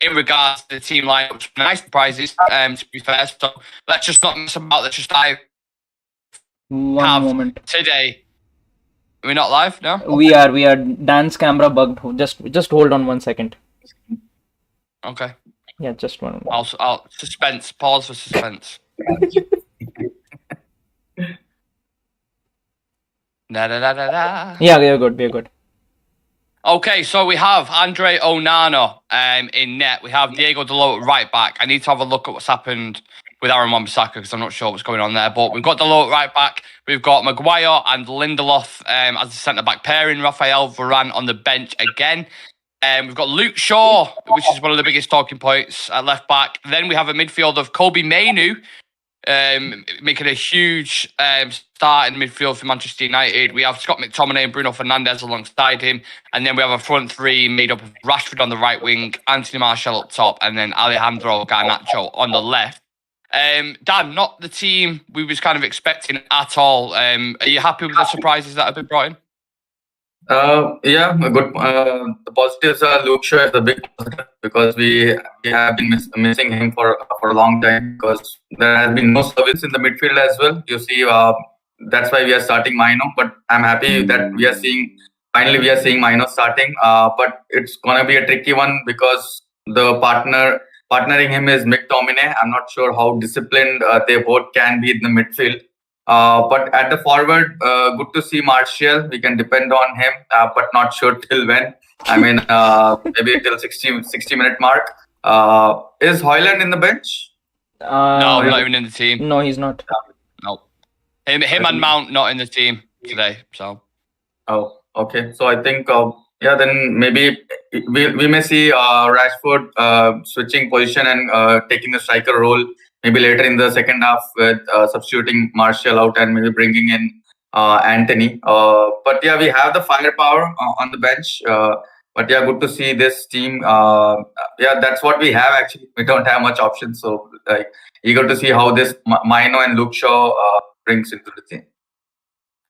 in regards to the team lineups. Nice surprises, to be fair. So let's just not mess about. Let's just dive. One moment. Today, we're not live now. We are. Dan's camera bugged. Just hold on 1 second. Okay. Yeah, just one. I'll suspense. Pause for suspense. Yeah, we're good. Okay, so we have Andre Onana in net. We have Diego Dalot at right back. I need to have a look at what's happened with Aaron Wan-Bissaka because I'm not sure what's going on there. But we've got Dalot at right back. We've got Maguire and Lindelof as the centre-back pairing. Rafael Varan on the bench again. We've got Luke Shaw, which is one of the biggest talking points at left back. Then we have a midfield of Kobe Mainoo, making a huge start in midfield for Manchester United. We have Scott McTominay and Bruno Fernandes alongside him. And then we have a front three made up of Rashford on the right wing, Anthony Martial up top, and then Alejandro Garnacho on the left. Dan, not the team we was kind of expecting at all. Are you happy with the surprises that have been brought in? Yeah, good. The positives are Luke Shaw is a big positive because we have been missing him for a long time because there has been no service in the midfield as well. You see, that's why we are starting Mainoo. But I'm happy that we are seeing Mainoo starting. But it's gonna be a tricky one because the partnering him is McTominay. I'm not sure how disciplined they both can be in the midfield. But at the forward, good to see Martial. We can depend on him, but not sure till when. I mean, maybe till 60-minute mark. Is Højlund in the bench? No, not even in the team. No, he's not. No. Him and Mount not in the team today. So. Oh, okay. So I think, then maybe we may see Rashford switching position and taking the striker role. Maybe later in the second half with substituting Martial out and maybe bringing in Anthony. But yeah, we have the firepower on the bench. But yeah, good to see this team. Yeah, that's what we have actually. We don't have much options. So eager to see how this Mainoo and Luke Shaw brings into the team.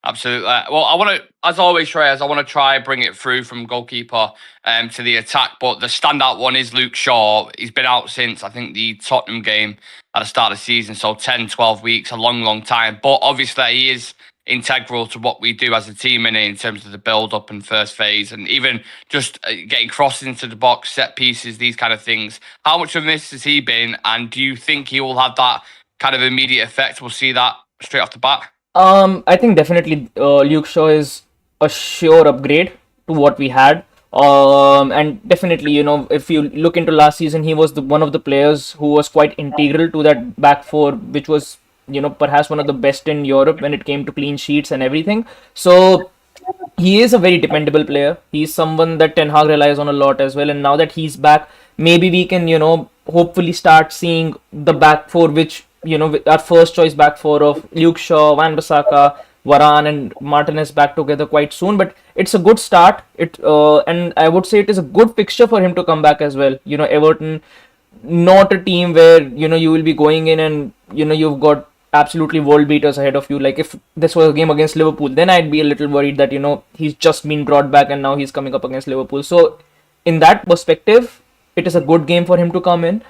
Absolutely. Well, I want to, as always, Shreyas, I want to try bring it through from goalkeeper to the attack. But the standout one is Luke Shaw. He's been out since, I think, the Tottenham game at the start of the season. So 10, 12 weeks, a long time. But obviously, he is integral to what we do as a team in terms of the build-up and first phase. And even just getting crosses into the box, set pieces, these kind of things. How much of this has he been? And do you think he will have that kind of immediate effect? We'll see that straight off the bat. I think definitely Luke Shaw is a sure upgrade to what we had. And definitely, if you look into last season, he was one of the players who was quite integral to that back four, which was, perhaps one of the best in Europe when it came to clean sheets and everything. So he is a very dependable player. He's someone that Ten Hag relies on a lot as well. And now that he's back, maybe we can, hopefully start seeing the back four, which our first choice back four of Luke Shaw, Wan-Bissaka, Varan and Martinez back together quite soon. But it's a good start. And I would say it is a good fixture for him to come back as well. Everton, not a team where, you will be going in and, you've got absolutely world beaters ahead of you. Like if this was a game against Liverpool, then I'd be a little worried that, he's just been brought back and now he's coming up against Liverpool. So in that perspective, it is a good game for him to come in.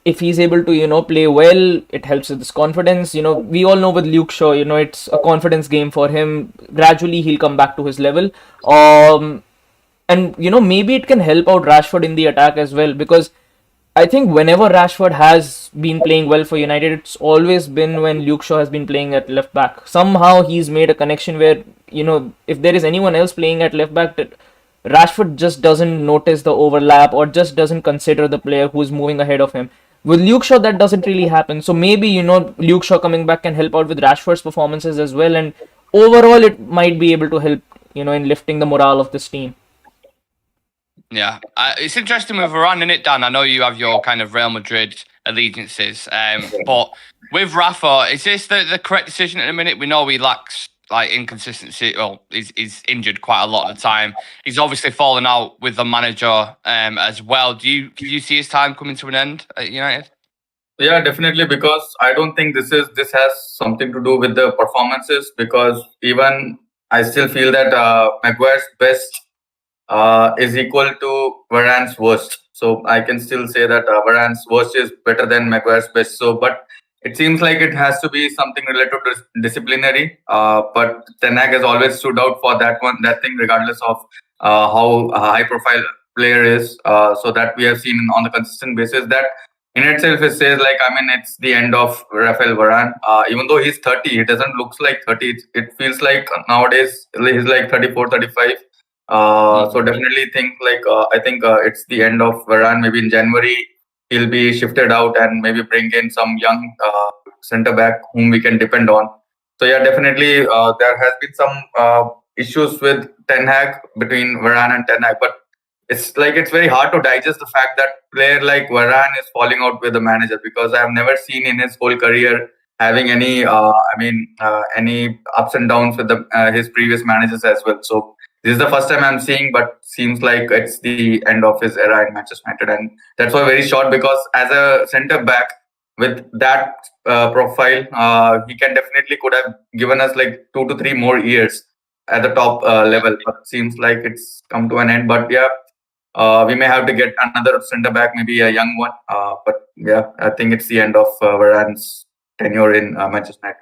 If he's able to, play well, it helps with his confidence. We all know with Luke Shaw, it's a confidence game for him. Gradually, he'll come back to his level. And, maybe it can help out Rashford in the attack as well. Because I think whenever Rashford has been playing well for United, it's always been when Luke Shaw has been playing at left back. Somehow, he's made a connection where, if there is anyone else playing at left back, Rashford just doesn't notice the overlap or just doesn't consider the player who's moving ahead of him. With Luke Shaw, that doesn't really happen. So maybe, Luke Shaw coming back can help out with Rashford's performances as well. And overall, it might be able to help, in lifting the morale of this team. Yeah. It's interesting with Varan, isn't it, Dan? I know you have your kind of Real Madrid allegiances. But with Rafa, is this the correct decision at the minute? We know he lacks inconsistency. Well, he's injured quite a lot of the time. He's obviously fallen out with the manager as well. Do you see his time coming to an end at United? Yeah, definitely, because I don't think this has something to do with the performances, because even I still feel that Maguire's best is equal to Varane's worst. So I can still say that Varane's worst is better than Maguire's best. So, but it seems like it has to be something related to disciplinary. But Ten Hag has always stood out for that thing, regardless of how high profile player is. So that we have seen on a consistent basis. That in itself it says, like, I mean, it's the end of Rafael Varane. Even though he's 30, it doesn't look like 30. It feels like nowadays he's like 34, 35. So definitely think like I think it's the end of Varan. Maybe in January he'll be shifted out and maybe bring in some young centre back whom we can depend on. So yeah, definitely there has been some issues with Ten Hag, between Varan and Ten Hag, but it's very hard to digest the fact that player like Varan is falling out with the manager, because I have never seen in his whole career having any any ups and downs with his previous managers as well. So this is the first time I'm seeing, but seems like it's the end of his era in Manchester United, and that's why very short, because as a centre back with that profile, he can definitely could have given us like 2 to 3 more years at the top level, but seems like it's come to an end. But yeah, we may have to get another centre back, maybe a young one. But yeah, I think it's the end of Varane's tenure in Manchester United.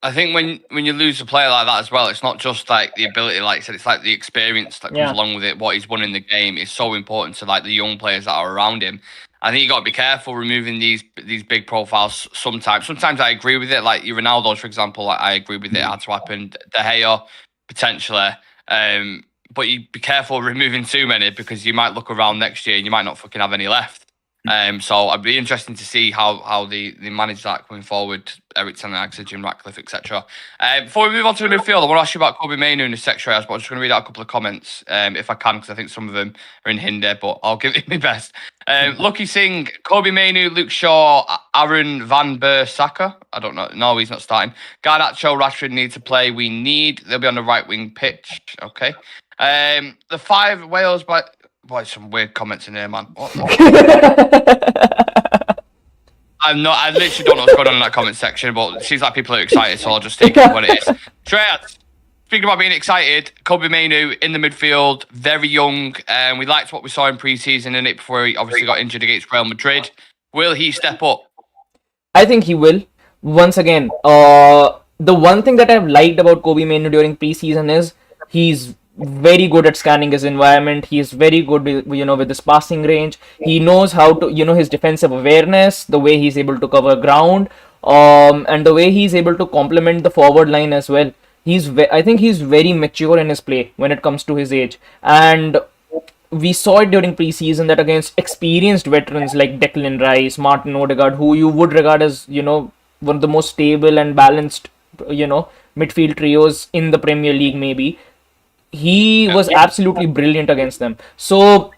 I think when you lose a player like that as well, it's not just like the ability, like I said, it's like the experience that comes along with it. What he's won in the game is so important to like the young players that are around him. I think you got to be careful removing these big profiles sometimes. Sometimes I agree with it, like your Ronaldo's, for example. Like I agree with it had to happen. De Gea potentially, but you be careful removing too many, because you might look around next year and you might not fucking have any left. So I'd be interesting to see how they manage that going forward. Everton, Jim Ratcliffe, etc. Before we move on to the midfield, I want to ask you about Kobbie Mainoo in the sector, but I'm just going to read out a couple of comments if I can, because I think some of them are in Hindi, but I'll give it my best. Lucky Singh, Kobbie Mainoo, Luke Shaw, Aaron Van Saka. I don't know. No, he's not starting. Garnacho, Rashford need to play. They'll be on the right wing pitch. Okay. The 5 Wales, but boy, some weird comments in here, man. What I literally don't know what's going on in that comment section, but it seems like people are excited, so I'll just take it what it is. Treyas, speaking about being excited, Kobbie Mainoo in the midfield, very young. We liked what we saw in pre-season in it before he obviously got injured against Real Madrid. Will he step up? I think he will. Once again, the one thing that I've liked about Kobbie Mainoo during pre-season is he's very good at scanning his environment. He's very good with his passing range. He knows how to, his defensive awareness, the way he's able to cover ground, and the way he's able to complement the forward line as well. I think he's very mature in his play when it comes to his age, and we saw it during preseason that against experienced veterans like Declan Rice, Martin Odegaard, who you would regard as one of the most stable and balanced midfield trios in the Premier League, maybe. He was absolutely brilliant against them. So,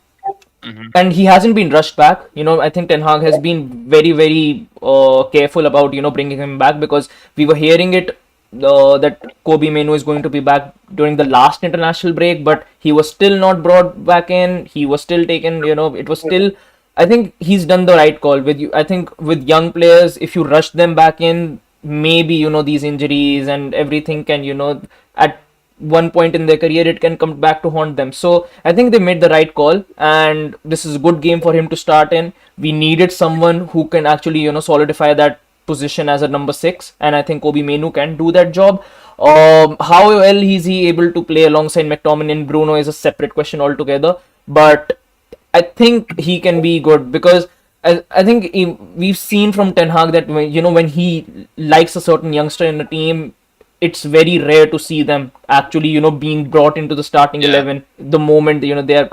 and he hasn't been rushed back. I think Ten Hag has been very, very careful about, bringing him back, because we were hearing it that Kobbie Mainoo is going to be back during the last international break, but he was still not brought back in. He was still taken, it was still, I think he's done the right call with you. I think with young players, if you rush them back in, maybe, these injuries and everything can, at one point in their career it can come back to haunt them. So I think they made the right call, and this is a good game for him to start in. We needed someone who can actually solidify that position as a number 6, and I think Kobbie Mainoo can do that job. How well is he able to play alongside McTominay and Bruno is a separate question altogether, but I think he can be good, because I think we've seen from Ten Hag that when he likes a certain youngster in the team, it's very rare to see them actually, being brought into the starting 11 the moment they are they've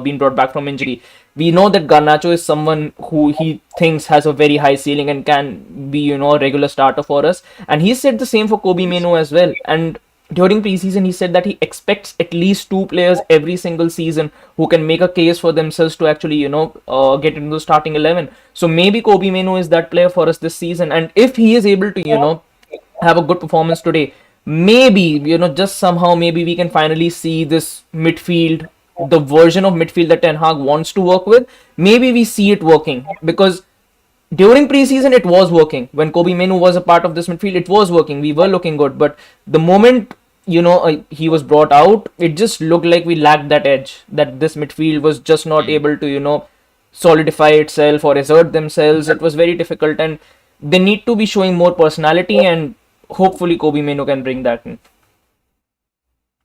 been brought back from injury. We know that Garnacho is someone who he thinks has a very high ceiling and can be, a regular starter for us. And he said the same for Kobbie Mainoo as well. And during preseason, he said that he expects at least 2 players every single season who can make a case for themselves to actually, get into the starting 11. So maybe Kobbie Mainoo is that player for us this season. And if he is able to, have a good performance today, maybe, just somehow, maybe we can finally see this midfield, the version of midfield that Ten Hag wants to work with. Maybe we see it working, because during preseason it was working. When Kobbie Mainoo was a part of this midfield, it was working. We were looking good, but the moment he was brought out, it just looked like we lacked that edge. That this midfield was just not able to, solidify itself or assert themselves. It was very difficult, and they need to be showing more personality, and hopefully Kobe Mainoo can bring that in.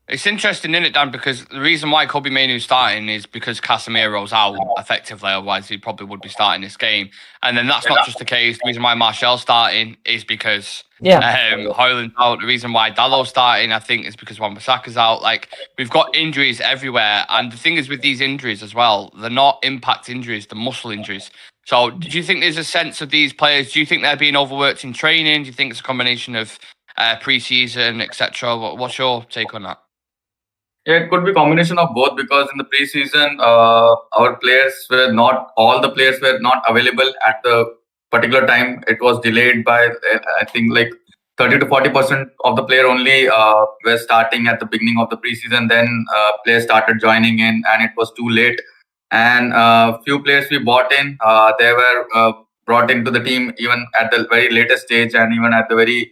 It's interesting, isn't it, Dan? Because the reason why Kobe Mainoo's starting is because Casemiro's out effectively, otherwise he probably would be starting this game. And then that's not just the case. The reason why Martial's starting is because Højlund's out. The reason why Dallow's starting, I think, is because Wan-Bissaka's out. Like, we've got injuries everywhere. And the thing is with these injuries as well, they're not impact injuries, they're muscle injuries. So do you think there's a sense of these players? Do you think they're being overworked in training? Do you think it's a combination of pre-season, etc.? What's your take on that? Yeah, it could be a combination of both, because in the preseason, our players were not, all the players were not available at the particular time. It was delayed by, I think, like 30 to 40% of the player only were starting at the beginning of the preseason. Then players started joining in, and it was too late. And few players we bought in, they were brought into the team even at the very latest stage, and even at the very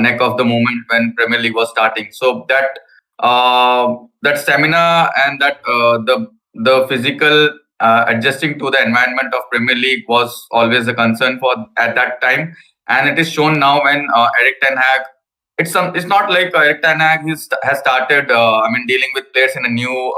neck of the moment when Premier League was starting. So that stamina and that the physical adjusting to the environment of Premier League was always a concern for at that time, and it is shown now when Erik ten Hag. It's not like Erik ten Hag has started dealing with players in a new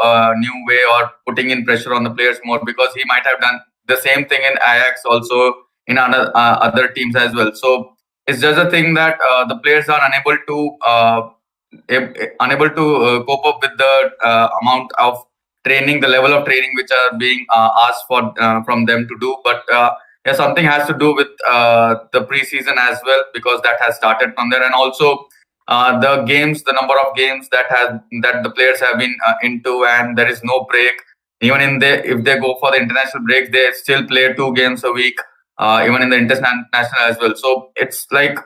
way, or putting in pressure on the players more, because he might have done the same thing in Ajax, also in other teams as well. So it's just a thing that the players are unable to cope up with the amount of training, the level of training which are being asked for from them to do. But something has to do with the preseason as well, because that has started from there, and also the games, the number of games that the players have been into, and there is no break. Even if they go for the international break, they still play 2 games a week, even in the international as well. So it's like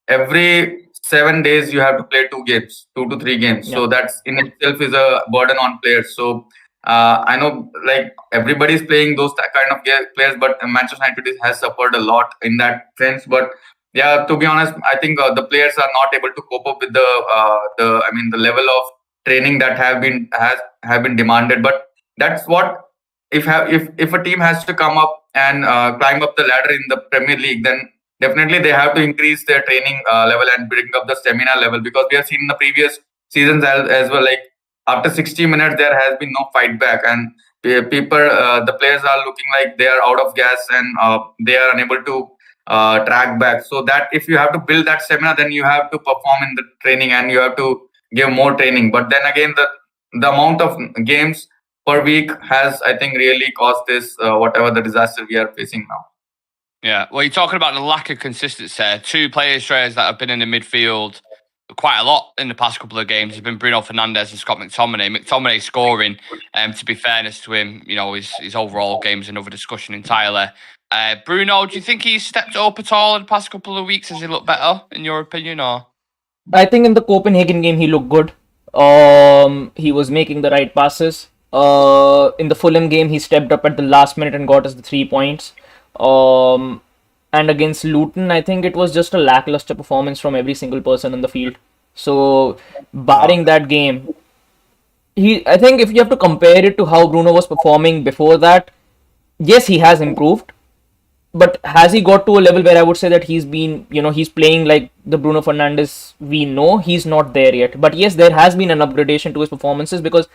every 7 days you have to play 2 to 3 games. So that's in itself is a burden on players. So I know, like, everybody's playing those kind of players, but Manchester United has suffered a lot in that sense. But yeah, to be honest, I think the players are not able to cope up with the level of training that have been demanded. But that's what, if a team has to come up and climb up the ladder in the Premier League, then definitely they have to increase their training level and bring up the stamina level, because we have seen in the previous seasons as well, like after 60 minutes there has been no fight back, and the players are looking like they are out of gas, and they are unable to track back. So that if you have to build that stamina, then you have to perform in the training, and you have to give more training. But then again, the amount of games per week has, I think, really caused this whatever the disaster we are facing now. Yeah, well, you're talking about the lack of consistency there. 2 players that have been in the midfield quite a lot in the past couple of games have been Bruno Fernandes and Scott McTominay. McTominay scoring, to be fairness to him, his overall game is another discussion entirely. Bruno, do you think he's stepped up at all in the past couple of weeks? Has he looked better, in your opinion, or? I think in the Copenhagen game he looked good. He was making the right passes. In the Fulham game he stepped up at the last minute and got us the 3 points. And against Luton, I think it was just a lackluster performance from every single person in the field. So, barring that game, I think if you have to compare it to how Bruno was performing before that, yes, he has improved. But has he got to a level where I would say that he's playing like the Bruno Fernandes we know? He's not there yet. But yes, there has been an upgradation to his performances, because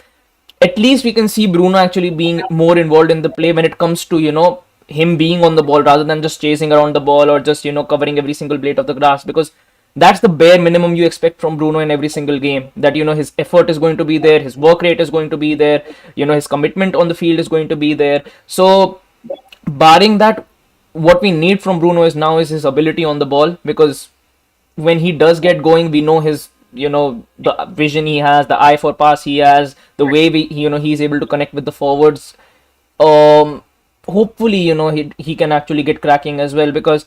at least we can see Bruno actually being more involved in the play when it comes to, him being on the ball, rather than just chasing around the ball or just covering every single blade of the grass, because that's the bare minimum you expect from Bruno in every single game, that his effort is going to be there, his work rate is going to be there, his commitment on the field is going to be there. So barring that, what we need from Bruno is his ability on the ball, because when he does get going, we know his the vision he has, the eye for pass he has, the way he's able to connect with the forwards. Hopefully, he can actually get cracking as well, because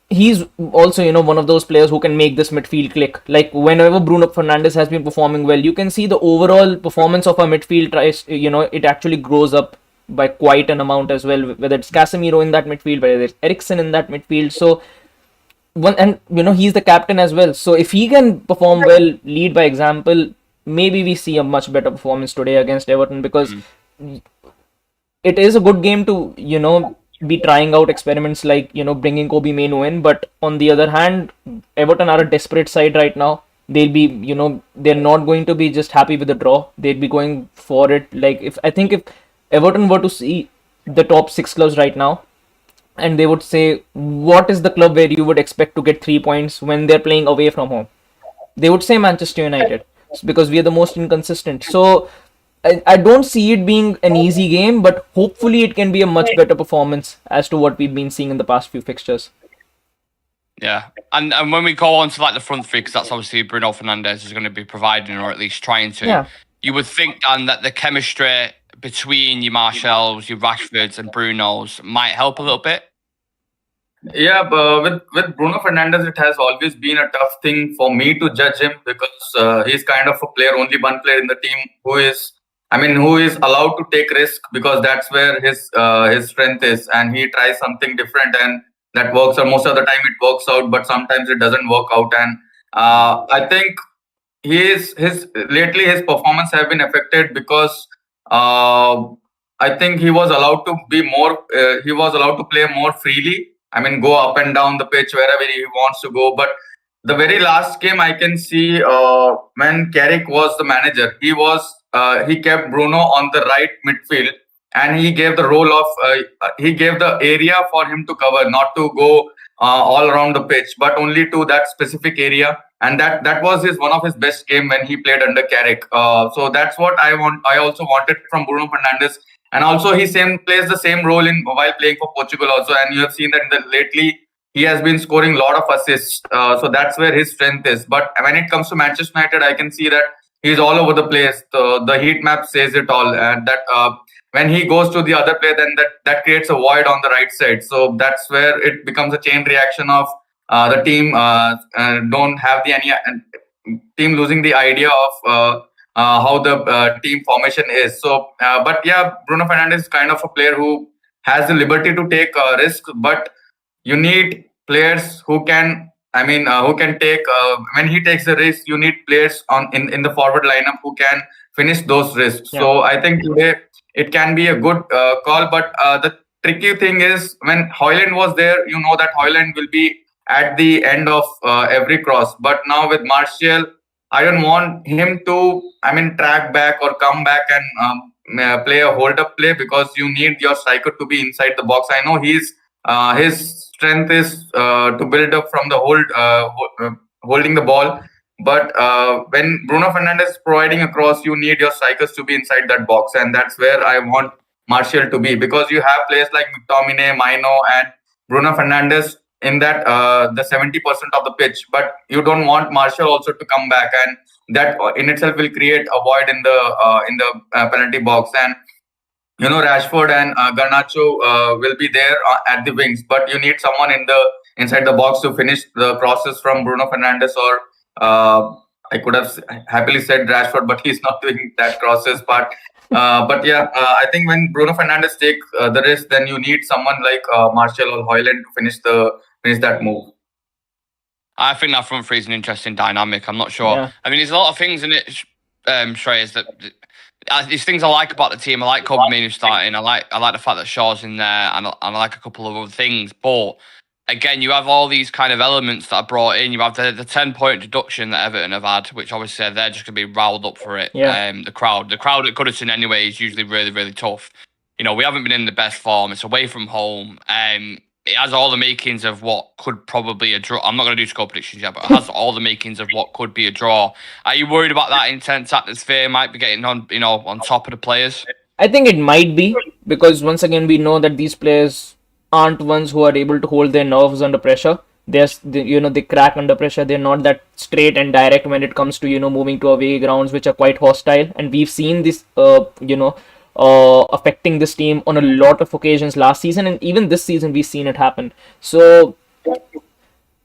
he's also, one of those players who can make this midfield click. Like, whenever Bruno Fernandes has been performing well, you can see the overall performance of our midfield it actually grows up by quite an amount as well, whether it's Casemiro in that midfield, whether it's Eriksen in that midfield. So he's the captain as well. So if he can perform well, lead by example, maybe we see a much better performance today against Everton, because it is a good game to be trying out experiments like bringing Kobe Mainoo in. But on the other hand, Everton are a desperate side right now. They'll be they're not going to be just happy with the draw. They'd be going for it. Like, if Everton were to see the top 6 clubs right now, and they would say, what is the club where you would expect to get 3 points when they're playing away from home? They would say Manchester United, because we are the most inconsistent. So I don't see it being an easy game, but hopefully it can be a much better performance as to what we've been seeing in the past few fixtures. Yeah, and when we go on to like the front three, because that's obviously Bruno Fernandes is going to be providing, or at least trying to. Yeah. You would think, Dan, that the chemistry between your Martials, your Rashfords, and Bruno's might help a little bit. Yeah, but with Bruno Fernandes, it has always been a tough thing for me to judge him, because he's kind of a player, only one player in the team who is allowed to take risk, because that's where his strength is, and he tries something different, and that works. Or most of the time it works out, but sometimes it doesn't work out. And I think his lately his performance have been affected because I think he was allowed to be more. He was allowed to play more freely. I mean, go up and down the pitch wherever he wants to go. But the very last game, I can see when Carrick was the manager, he kept Bruno on the right midfield, and he gave the role of he gave the area for him to cover, not to go all around the pitch, but only to that specific area. And that was one of his best game when he played under Carrick. So that's what I also wanted from Bruno Fernandes. And also he plays the same role while playing for Portugal also. And you have seen that lately he has been scoring a lot of assists. So that's where his strength is. But when it comes to Manchester United, I can see that he's all over the place. The heat map says it all. And that when he goes to the other player, then that creates a void on the right side. So that's where it becomes a chain reaction of the team don't have any team losing the idea of how the team formation is. So, but yeah, Bruno Fernandes is kind of a player who has the liberty to take risks, but you need players who can. Who can take when he takes the risk. You need players in the forward lineup who can finish those risks. Yeah. So I think today it can be a good call. But the tricky thing is when Højlund was there, you know that Højlund will be at the end of every cross. But now with Martial, I don't want him to, track back or come back and play a hold-up play, because you need your striker to be inside the box. I know his strength is to build up from the holding the ball. But when Bruno Fernandes is providing a cross, you need your strikers to be inside that box. And that's where I want Martial to be, because you have players like McTominay, Mainoo, and Bruno Fernandes in that the 70% of the pitch, but you don't want Martial also to come back, and that in itself will create a void in the penalty box. And Rashford and Garnacho will be there at the wings, but you need someone inside the box to finish the crosses from Bruno Fernandes, or I could have happily said Rashford, but he's not doing that crosses part. But yeah, I think when Bruno Fernandes takes the risk, then you need someone like Martial or Højlund to finish that move. I think that front three is an interesting dynamic. I'm not sure. Yeah. There's a lot of things in it, Shreyas, that these things I like about the team. I like Kobe Mainoo starting. I like the fact that Shaw's in there, and I like a couple of other things. But again, you have all these kind of elements that are brought in. You have the 10-point deduction that Everton have had, which obviously they're just going to be riled up for it. Yeah. The crowd at Goodison anyway is usually really, really tough. We haven't been in the best form. It's away from home. It has all the makings of what could probably a draw. I'm not going to do score predictions yet, but it has all the makings of what could be a draw. Are you worried about that intense atmosphere might be getting on top of the players? I think it might be, because once again we know that these players aren't ones who are able to hold their nerves under pressure. They crack under pressure. They're not that straight and direct when it comes to moving to away grounds, which are quite hostile. And we've seen this affecting this team on a lot of occasions last season, and even this season we've seen it happen. So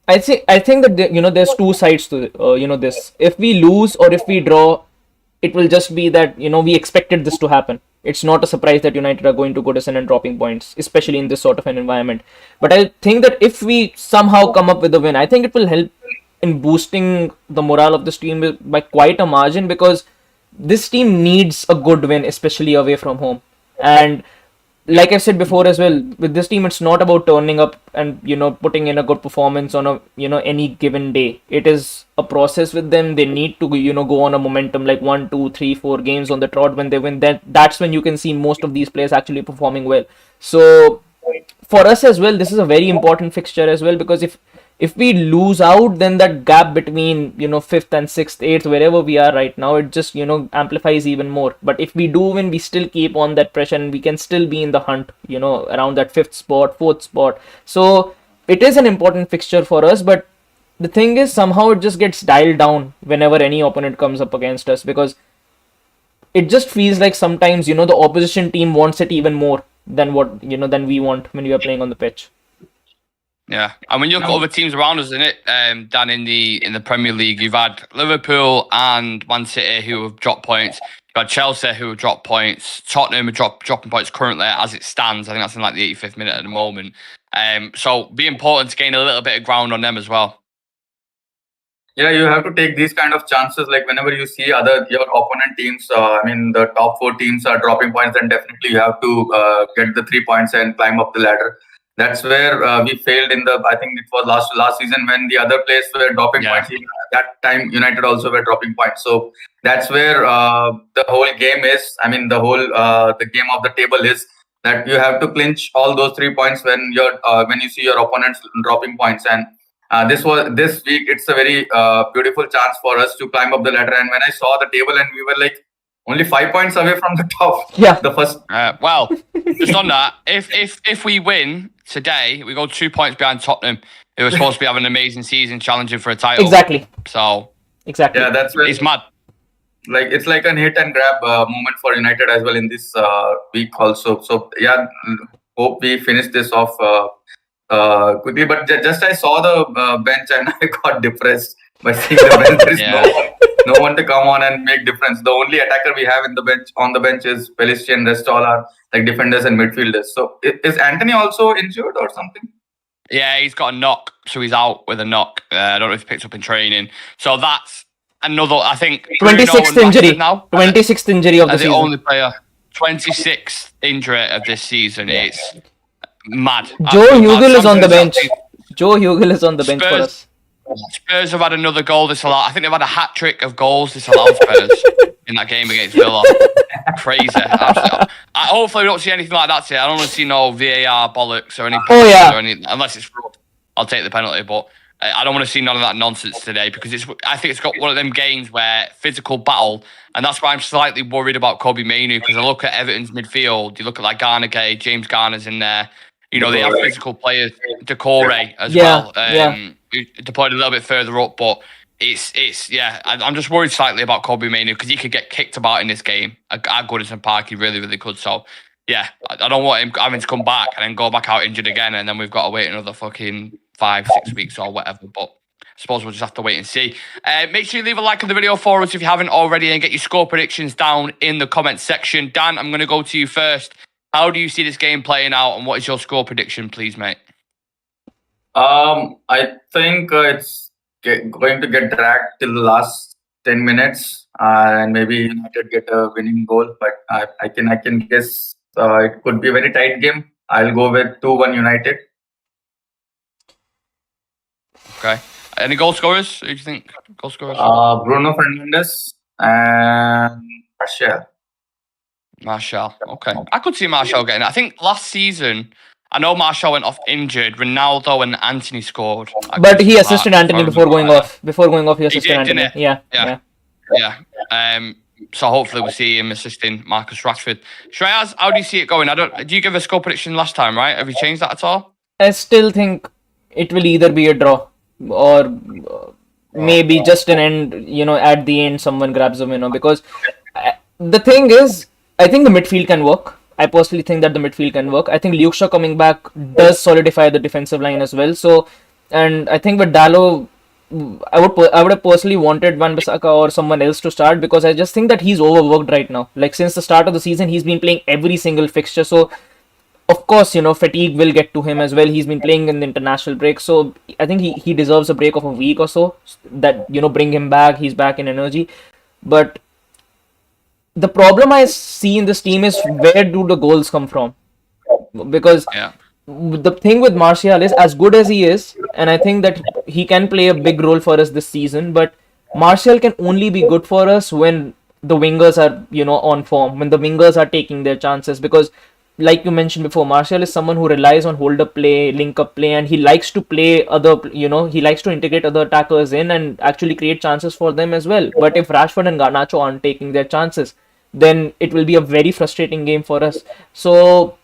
I think that there's two sides to this. If we lose or if we draw, it will just be that, we expected this to happen. It's not a surprise that United are going to Goodison and dropping points, especially in this sort of an environment. But I think that if we somehow come up with a win, I think it will help in boosting the morale of this team by quite a margin, because this team needs a good win, especially away from home. And like I said before as well, with this team, it's not about turning up and putting in a good performance on a any given day. It is a process with them. They need to go on a momentum, like 1, 2, 3, 4 games on the trot. When they win, that's when you can see most of these players actually performing well. So for us as well, this is a very important fixture as well, because if we lose out, then that gap between 5th and 6th, 8th, wherever we are right now, it just amplifies even more. But if we do win, we still keep on that pressure, and we can still be in the hunt around that 5th spot, 4th spot. So it is an important fixture for us, but the thing is, somehow it just gets dialed down whenever any opponent comes up against us, because it just feels like sometimes the opposition team wants it even more than what than we want when we are playing on the pitch. Yeah, and when you look at other teams around us, isn't it, Dan, in the Premier League, you've had Liverpool and Man City who have dropped points. You've had Chelsea who have dropped points. Tottenham are dropping points currently as it stands. I think that's in like the 85th minute at the moment. So be important to gain a little bit of ground on them as well. Yeah, you have to take these kind of chances. Like whenever you see your opponent teams, the top 4 teams are dropping points, then definitely you have to get the 3 points and climb up the ladder. That's where we failed I think it was last season when the other players were dropping points. That time United also were dropping points. So that's where the whole game is. The game of the table is that you have to clinch all those 3 points when you see your opponents dropping points. And this week, it's a very beautiful chance for us to climb up the ladder. And when I saw the table, and we were like only 5 points away from the top. Yeah. The first. Well, just on that, if we win today, we go 2 points behind Tottenham, who are supposed to be having an amazing season, challenging for a title. Exactly. So exactly. Yeah, that's where it's mad. Like it's like a hit and grab moment for United as well in this week also. So yeah, hope we finish this off quickly. But just I saw the bench and I got depressed by seeing the bench. There is no one to come on and make difference. The only attacker we have on the bench is Pelistri, and rest all are like defenders and midfielders. So is Anthony also injured or something? Yeah, he's got a knock, so he's out with a knock. I don't know if he picked up in training. So that's another, I think, 26th injury now. 26th injury of the season. The only player. 26th injury of this season. It's mad. Joe Hugill is on the bench. Joe Hugill is on the bench for us. Spurs have had another goal this allowed. I think they've had a hat trick of goals this allowed Spurs in that game against Villa. Crazy. Hopefully we don't see anything like that today. I don't want to see no VAR bollocks or any penalties unless it's fraud. I'll take the penalty, but I don't want to see none of that nonsense today, because I think it's got one of them games where physical battle, and that's why I'm slightly worried about Kobe Mainoo, because I look at Everton's midfield, you look at like Garner, James Garner's in there. They have physical players, Decore as well. Deployed a little bit further up, but I'm just worried slightly about Kobe Mainoo, because he could get kicked about in this game at Goodison Park. He really, really could. So yeah, I don't want him having to come back and then go back out injured again, and then we've got to wait another fucking 5-6 weeks or whatever. But I suppose we'll just have to wait and see. Make sure you leave a like on the video for us if you haven't already, and get your score predictions down in the comment section. Dan, I'm going to go to you first. How do you see this game playing out, and what is your score prediction, please, mate? I think it's going to get dragged till the last 10 minutes, and maybe United get a winning goal. But I can guess it could be a very tight game. I'll go with 2-1 United. Okay. Any goal scorers? Who do you think? Goal scorers? Bruno Fernandes and Martial. Okay. I could see Martial getting it. I think last season, I know Martial went off injured. Ronaldo and Anthony scored. But he assisted Anthony before going off. Before going off, he assisted Anthony. Didn't he? Yeah. So hopefully we'll see him assisting Marcus Rashford. Shreyas, how do you see it going? Do you give a score prediction last time, right? Have you changed that at all? I still think it will either be a draw or maybe just an end, at the end someone grabs a winner, because the thing is, I think the midfield can work. I personally think that the midfield can work. I think Luke Shaw coming back does solidify the defensive line as well. So, and I think with Dalot I would have personally wanted Wan-Bissaka or someone else to start, because I just think that he's overworked right now. Like, since the start of the season, he's been playing every single fixture. So of course, fatigue will get to him as well. He's been playing in the international break, so I think he deserves a break of a week or so. That bring him back. He's back in energy, but the problem I see in this team is, where do the goals come from? Because the thing with Martial is, as good as he is, and I think that he can play a big role for us this season, but Martial can only be good for us when the wingers are, on form, when the wingers are taking their chances. Because, like you mentioned before, Martial is someone who relies on hold-up play, link-up play, and he likes to play he likes to integrate other attackers in and actually create chances for them as well. But if Rashford and Garnacho aren't taking their chances, then it will be a very frustrating game for us. So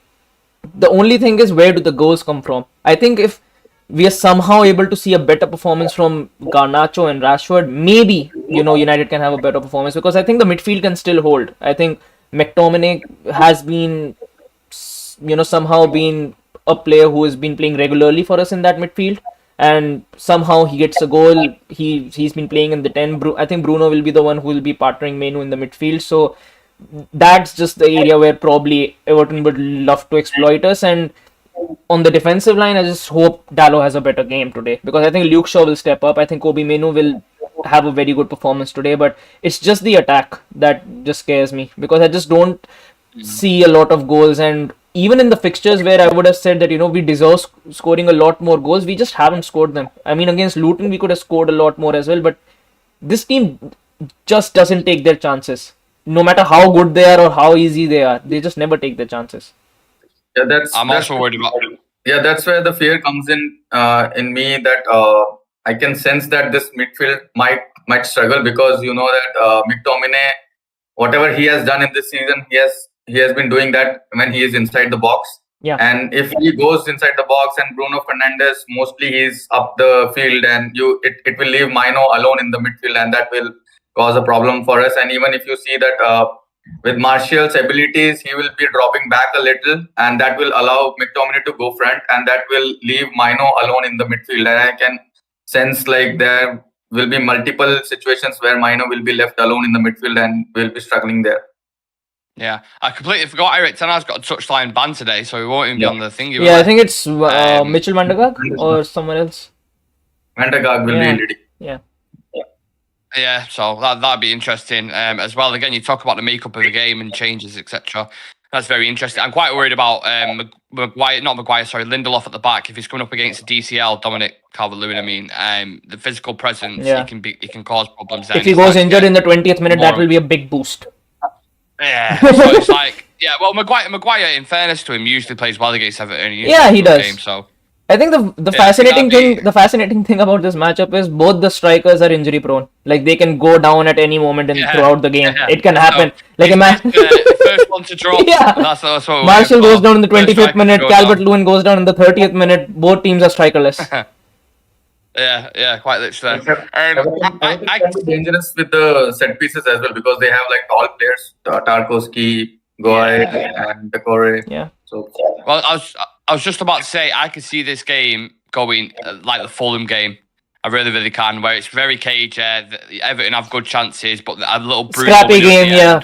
the only thing is, where do the goals come from? I think if we are somehow able to see a better performance from Garnacho and Rashford, maybe United can have a better performance, because I think the midfield can still hold. I think McTominay has been somehow been a player who has been playing regularly for us in that midfield, and somehow he gets a goal. He's been playing in the 10. I think Bruno will be the one who will be partnering Mainoo in the midfield. So that's just the area where probably Everton would love to exploit us. And on the defensive line, I just hope Dalot has a better game today, because I think Luke Shaw will step up. I think Kobe Mainoo will have a very good performance today, but it's just the attack that just scares me, because I just don't see a lot of goals. And even in the fixtures where I would have said that we deserve scoring a lot more goals, we just haven't scored them. I mean, against Luton we could have scored a lot more as well, but this team just doesn't take their chances. No matter how good they are or how easy they are, they just never take their chances. Yeah, I'm also worried about it. Yeah, that's where the fear comes in me, that I can sense that this midfield might struggle, because that McTominay, whatever he has done in this season, he has been doing that when he is inside the box. Yeah. And if he goes inside the box and Bruno Fernandes, mostly he's up the field, and it will leave Mainoo alone in the midfield, and that will cause a problem for us. And even if you see that with Martial's abilities, he will be dropping back a little, and that will allow McTominay to go front, and that will leave Mainoo alone in the midfield. And I can sense like there will be multiple situations where Mainoo will be left alone in the midfield and will be struggling there. Yeah, I completely forgot Eric Ten Hag's got a touchline ban today, so he won't even be on the thing. Yeah, I think it's Mitchell van der Gaag or someone else. Van der Gaag will be leading. Yeah. Yeah, so that'd be interesting as well. Again, you talk about the makeup of the game and changes, etc. That's very interesting. I'm quite worried about Lindelof at the back. If he's coming up against a DCL, Dominic Calvert-Lewin, I mean, the physical presence, he can cause problems there. If he goes injured in the 20th minute, that will be a big boost. Yeah, so it's like, Maguire, in fairness to him, usually plays well against Everton. Yeah, he does. Game, so. I think the fascinating thing about this matchup is both the strikers are injury prone. Like, they can go down at any moment throughout the game. It can happen. Like, imagine first one to drop. Yeah. That's what Martial goes down in the 25th minute. Calvert-Lewin goes down in the 30th minute. Both teams are strikerless. Yeah, quite literally. I can be dangerous with the set pieces as well, because they have like tall players, Tarkowski, Goy, and Decore. Yeah. So well, I was just about to say, I could see this game going like the Fulham game. I really, really can, where it's very cagey. Everton have good chances, but a little scrappy game,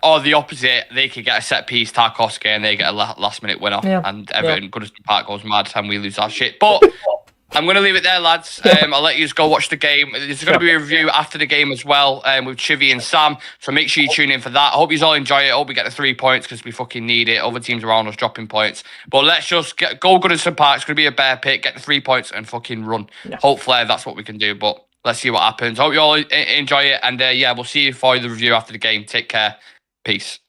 or the opposite, they could get a set piece, Tarkowski, and they get a last minute winner, and Everton, Goodison Park goes mad, and we lose our shit. But I'm going to leave it there, lads. I'll let you just go watch the game. There's going to be a review after the game as well with Chivy and Sam, so make sure you tune in for that. I hope you all enjoy it. I hope we get the 3 points, because we fucking need it. Other teams around us dropping points. But let's just go Goodison Park. It's going to be a bear pit. Get the 3 points and fucking run. Yeah. Hopefully that's what we can do, but let's see what happens. Hope you all enjoy it, and we'll see you for the review after the game. Take care. Peace.